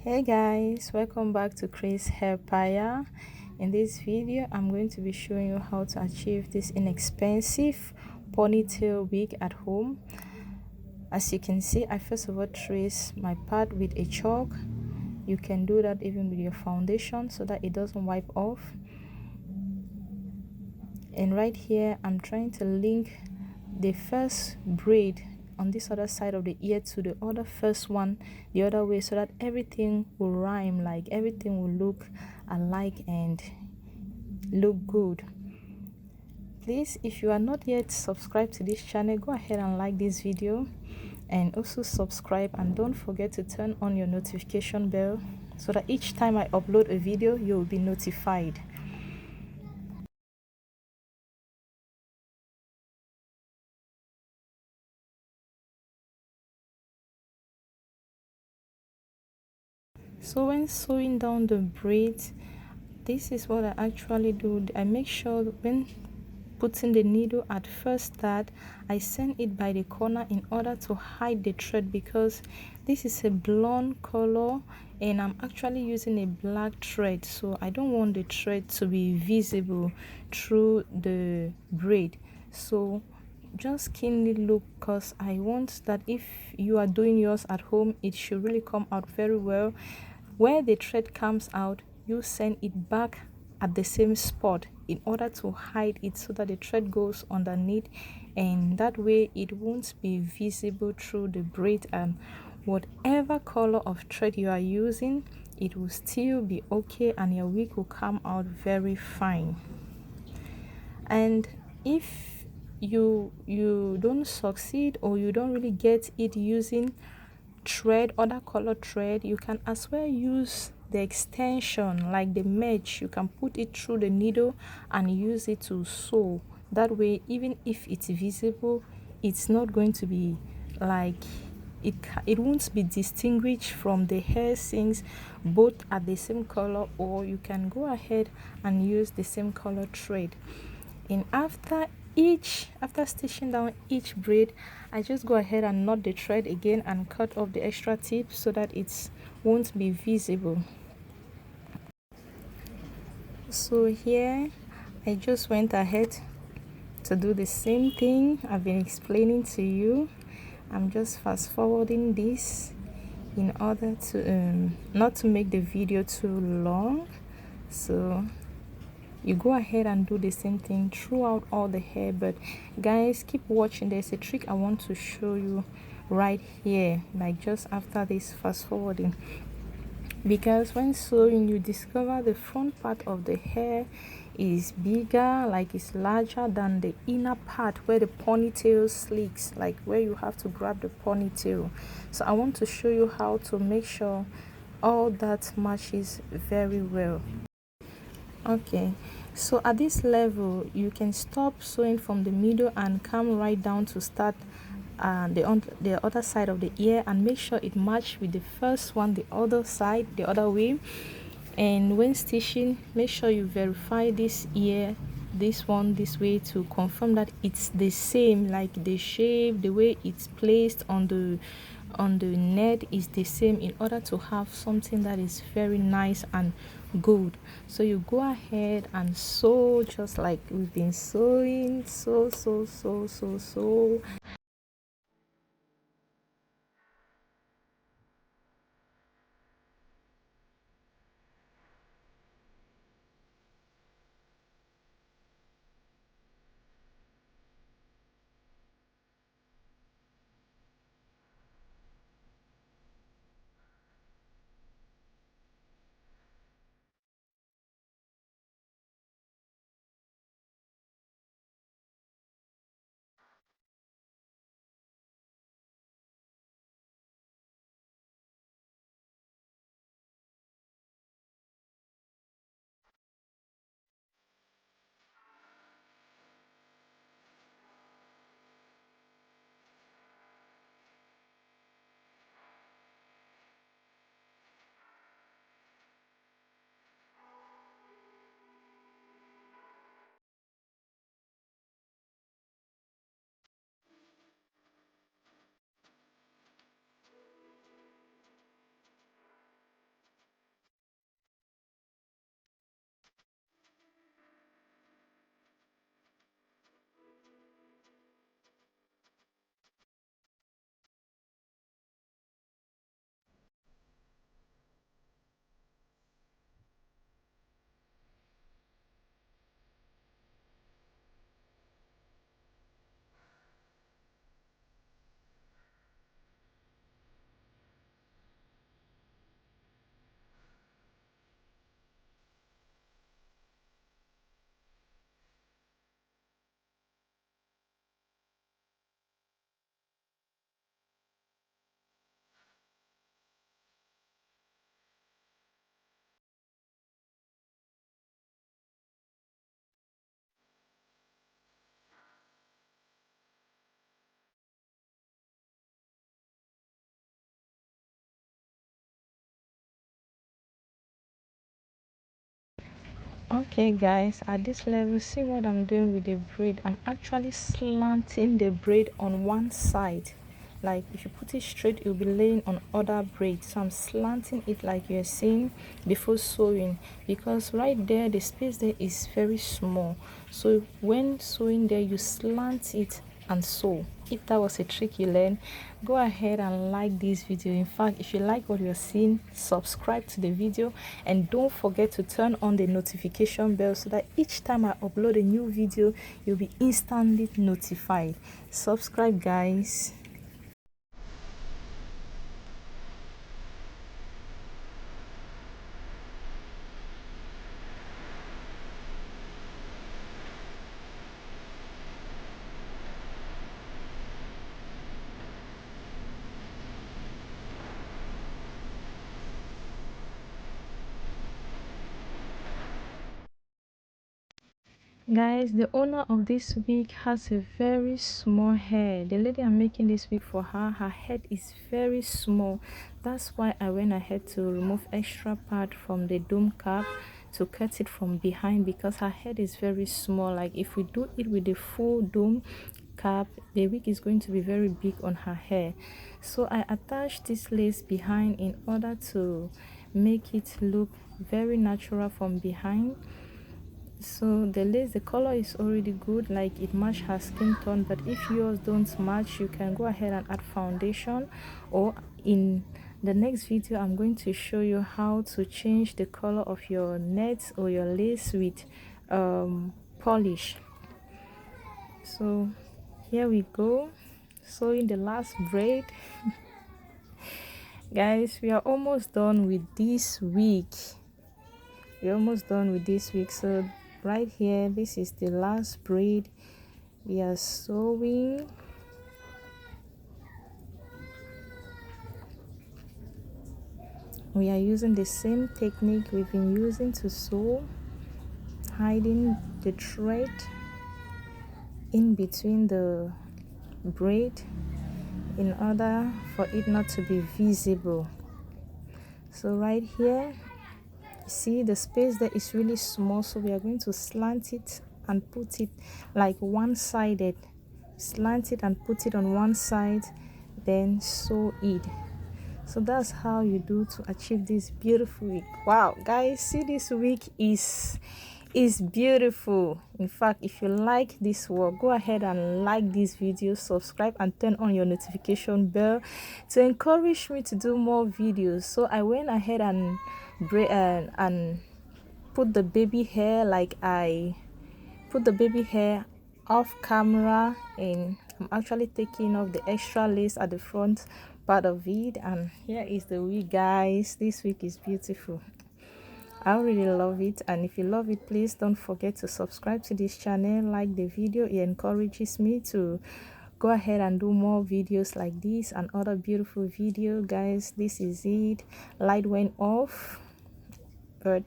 Hey guys, welcome back to Chris Hair Paya. In this video I'm going to be showing you how to achieve this inexpensive ponytail wig at home. As you can see, I first of all trace my part with a chalk. You can do that even with your foundation so that it doesn't wipe off. And right here I'm trying to link the first braid on this other side of the ear to the other first one the other way, so that everything will rhyme, like everything will look alike and look good. Please, if you are not yet subscribed to this channel, go ahead and like this video and also subscribe, and don't forget to turn on your notification bell so that each time I upload a video you will be notified. So when sewing down the braids, this is what I actually do. I make sure when putting the needle at first start, I send it by the corner in order to hide the thread, because this is a blonde color and I'm actually using a black thread, so I don't want the thread to be visible through the braid. So just keenly look, because I want that if you are doing yours at home, it should really come out very well. Where the thread comes out, you send it back at the same spot in order to hide it, so that the thread goes underneath, and that way it won't be visible through the braid, and whatever color of thread you are using, it will still be okay and your wig will come out very fine. And if you don't succeed, or you don't really get it using thread, other color thread, you can as well use the extension, like the mesh. You can put it through the needle and use it to sew. That way, even if it's visible, it's not going to be like it won't be distinguished from the hair, since both are the same color. Or you can go ahead and use the same color thread. And after stitching down each braid, I just go ahead and knot the thread again and cut off the extra tip so that it won't be visible. So here I just went ahead to do the same thing I've been explaining to you. I'm just fast forwarding this in order to not to make the video too long. So you go ahead and do the same thing throughout all the hair. But guys, keep watching. There's a trick I want to show you right here, like just after this fast forwarding, because when sewing you discover the front part of the hair is bigger, like it's larger than the inner part where the ponytail slicks, like where you have to grab the ponytail. So I want to show you how to make sure all that matches very well. Okay, so at this level you can stop sewing from the middle and come right down to start the other side of the ear, and make sure it match with the first one, the other side, the other way. And when stitching, make sure you verify this ear, this one, this way, to confirm that it's the same, like the shape, the way it's placed on the net is the same, in order to have something that is very nice and good. So you go ahead and sew just like we've been sewing, sew. Okay guys, at this level, see what I'm doing with the braid. I'm actually slanting the braid on one side. Like if you put it straight, you'll be laying on other braid. So I'm slanting it like you're seeing before sewing, because right there the space there is very small. So when sewing there, you slant it and sew. If that was a trick you learned, go ahead and like this video. In fact, if you like what you're seeing, subscribe to the video and don't forget to turn on the notification bell so that each time I upload a new video, you'll be instantly notified. Subscribe guys. Guys, the owner of this wig has a very small hair. The lady I'm making this wig for her head is very small. That's why I went ahead to remove extra part from the dome cap to cut it from behind, because her head is very small. Like if we do it with the full dome cap, the wig is going to be very big on her hair. So I attached this lace behind in order to make it look very natural from behind. So the lace, the color is already good, like it match her skin tone. But if yours don't match, you can go ahead and add foundation, or in the next video I'm going to show you how to change the color of your net or your lace with polish. So here we go, sewing the last braid. Guys, we are almost done with this wig. We're almost done with this wig. So right here, this is the last braid we are sewing. We are using the same technique we've been using to sew, hiding the thread in between the braid in order for it not to be visible. So right here, see the space there is really small, so we are going to slant it and put it like one-sided. Slant it and put it on one side, then sew it. So that's how you do to achieve this beautiful wig. Wow guys, see, this wig is beautiful. In fact, if you like this work, go ahead and like this video, subscribe and turn on your notification bell to encourage me to do more videos. So I went ahead and put the baby hair, like I put the baby hair off camera, and I'm actually taking off the extra lace at the front part of it. And here is the wig guys. This wig is beautiful. I really love it, and if you love it, please don't forget to subscribe to this channel, like the video. It encourages me to go ahead and do more videos like this and other beautiful video. Guys, this is it. Light went off, but